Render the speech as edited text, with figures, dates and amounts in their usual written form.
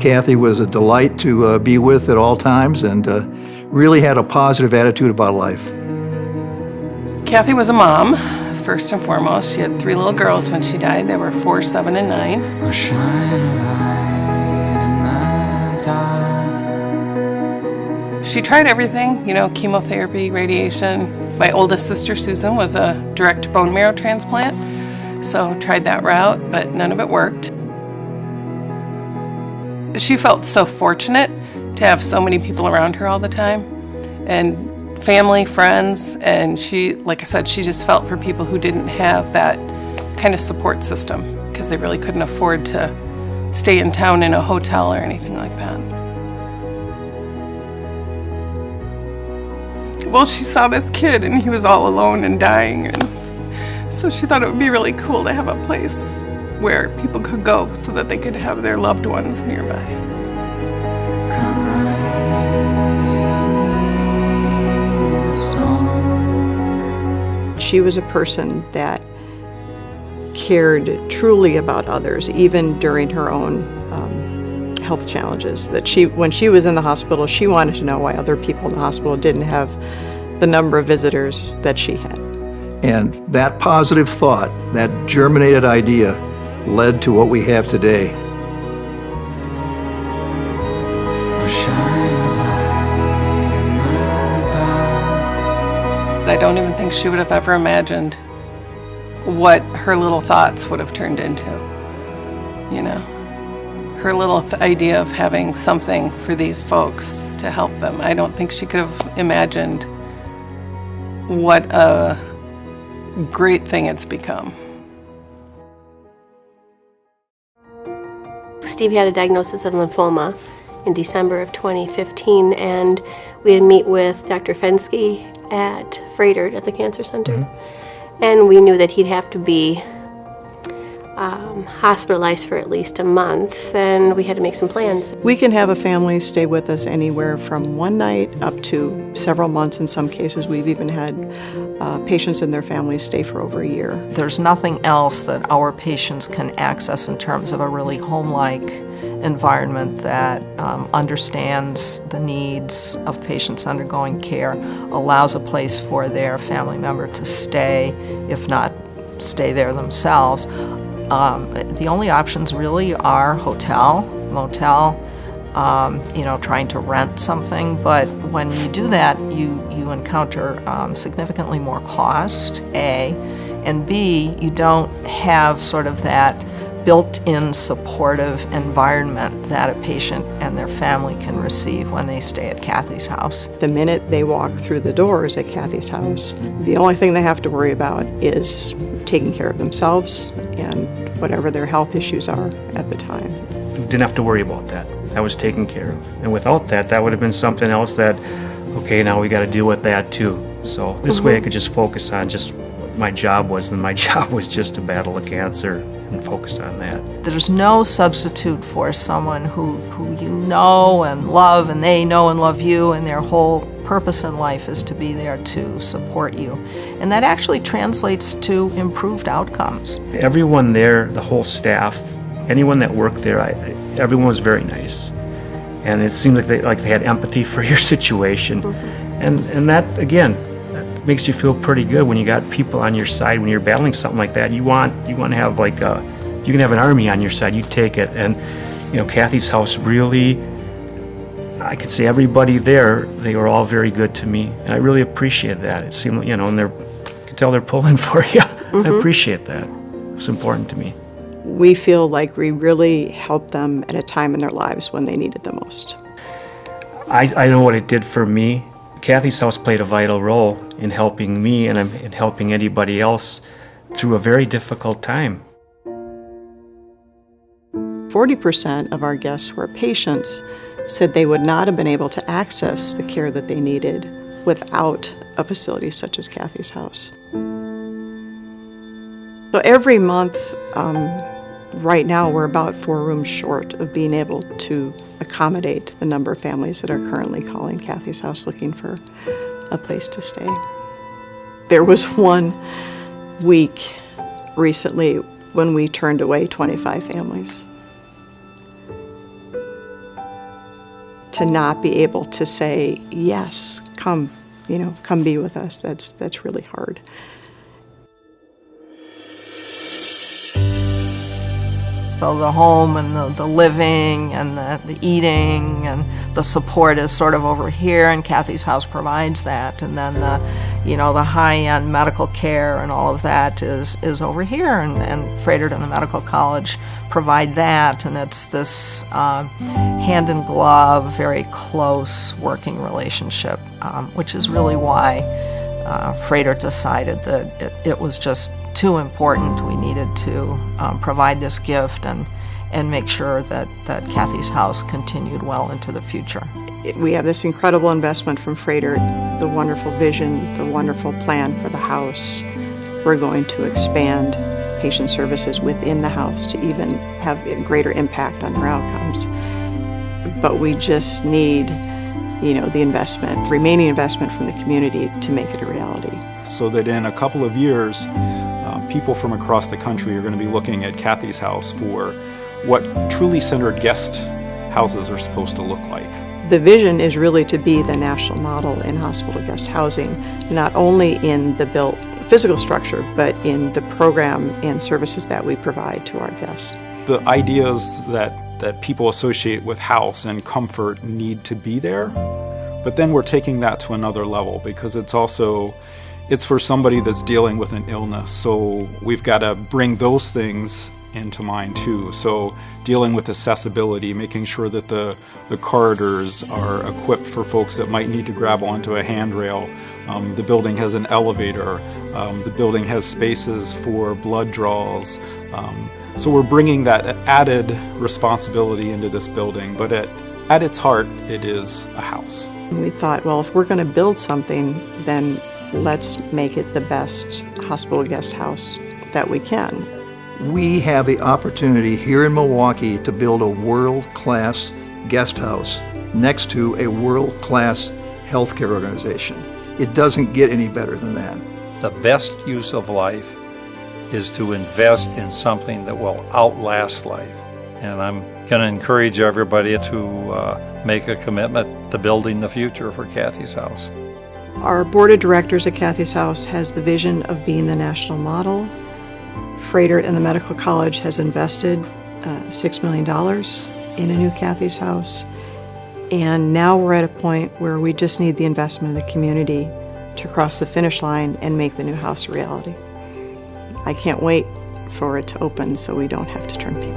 Kathy was a delight to be with at all times and really had a positive attitude about life. Kathy was a mom, first and foremost. She had 3 little girls when she died. They were 4, 7, and 9. She tried everything, chemotherapy, radiation. My oldest sister, Susan, was a direct bone marrow transplant, so tried that route, but none of it worked. She felt so fortunate to have so many people around her all the time, and family, friends, and she, like I said, she just felt for people who didn't have that kind of support system because they really couldn't afford to stay in town in a hotel or anything like that. Well, she saw this kid and he was all alone and dying, and so she thought it would be really cool to have a place where people could go so that they could have their loved ones nearby. She was a person that cared truly about others, even during her own health challenges. That when she was in the hospital, she wanted to know why other people in the hospital didn't have the number of visitors that she had. And that positive thought, that germinated idea, led to what we have today. I don't even think she would have ever imagined what her little thoughts would have turned into, Her little idea of having something for these folks to help them. I don't think she could have imagined what a great thing it's become. Steve had a diagnosis of lymphoma in December of 2015, and we had to meet with Dr. Fensky at Froedtert at the Cancer Center. Mm-hmm. And we knew that he'd have to be hospitalized for at least a month, and we had to make some plans. We can have a family stay with us anywhere from one night up to several months. In some cases, we've even had patients and their families stay for over a year. There's nothing else that our patients can access in terms of a really home-like environment that understands the needs of patients undergoing care, allows a place for their family member to stay, if not stay there themselves. The only options really are hotel, motel, trying to rent something. But when you do that, you encounter significantly more cost, A, and B, you don't have sort of that built-in supportive environment that a patient and their family can receive when they stay at Kathy's house. The minute they walk through the doors at Kathy's house, the only thing they have to worry about is taking care of themselves and whatever their health issues are at the time. We didn't have to worry about that. That was taken care of. And without that, that would have been something else that, okay, now we got to deal with that too. So this way I could just focus on just what my job was, and my job was just to battle the cancer and focus on that. There's no substitute for someone who you know and love, and they know and love you, and their whole purpose in life is to be there to support you. And that actually translates to improved outcomes. Everyone there, the whole staff, anyone that worked there, everyone was very nice. And it seemed like they had empathy for your situation. Mm-hmm. And that, again, that makes you feel pretty good when you got people on your side. When you're battling something like that, you want to have you can have an army on your side. You take it. And Kathy's house really, I could say everybody there, they were all very good to me, and I really appreciate that. It seemed, and you could tell they're pulling for you. Mm-hmm. I appreciate that. It's important to me. We feel like we really helped them at a time in their lives when they needed the most. I know what it did for me. Kathy's house played a vital role in helping me and in helping anybody else through a very difficult time. 40% of our guests who are patients said they would not have been able to access the care that they needed without a facility such as Kathy's house. So every month, right now, we're about 4 rooms short of being able to accommodate the number of families that are currently calling Kathy's house looking for a place to stay. There was one week recently when we turned away 25 families. to not be able to say, yes, come, come be with us. That's really hard. So the home and the living and the eating and the support is sort of over here, and Kathy's house provides that. And then the high-end medical care and all of that is over here, and Froedtert and the Medical College provide that. And it's this hand-in-glove, very close working relationship, which is really why Froedtert decided that it was just too important. We needed to provide this gift and make sure that Kathy's house continued well into the future. We have this incredible investment from Froedtert, the wonderful vision, the wonderful plan for the house. We're going to expand patient services within the house to even have a greater impact on their outcomes. But we just need, the investment, the remaining investment from the community to make it a reality. So that in a couple of years, people from across the country are going to be looking at Kathy's house for what truly centered guest houses are supposed to look like. The vision is really to be the national model in hospital guest housing, not only in the built physical structure, but in the program and services that we provide to our guests. The ideas that people associate with house and comfort need to be there, but then we're taking that to another level because it's for somebody that's dealing with an illness, so we've got to bring those things into mind too. So dealing with accessibility, making sure that the corridors are equipped for folks that might need to grab onto a handrail. The building has an elevator. The building has spaces for blood draws. So we're bringing that added responsibility into this building, but at its heart, it is a house. We thought, well, if we're going to build something, then let's make it the best hospital guest house that we can. We have the opportunity here in Milwaukee to build a world-class guest house next to a world-class healthcare organization. It doesn't get any better than that. The best use of life is to invest in something that will outlast life. And I'm going to encourage everybody to make a commitment to building the future for Kathy's house. Our board of directors at Kathy's house has the vision of being the national model. Froedtert and the Medical College has invested $6 million in a new Kathy's house. And now we're at a point where we just need the investment of the community to cross the finish line and make the new house a reality. I can't wait for it to open so we don't have to turn people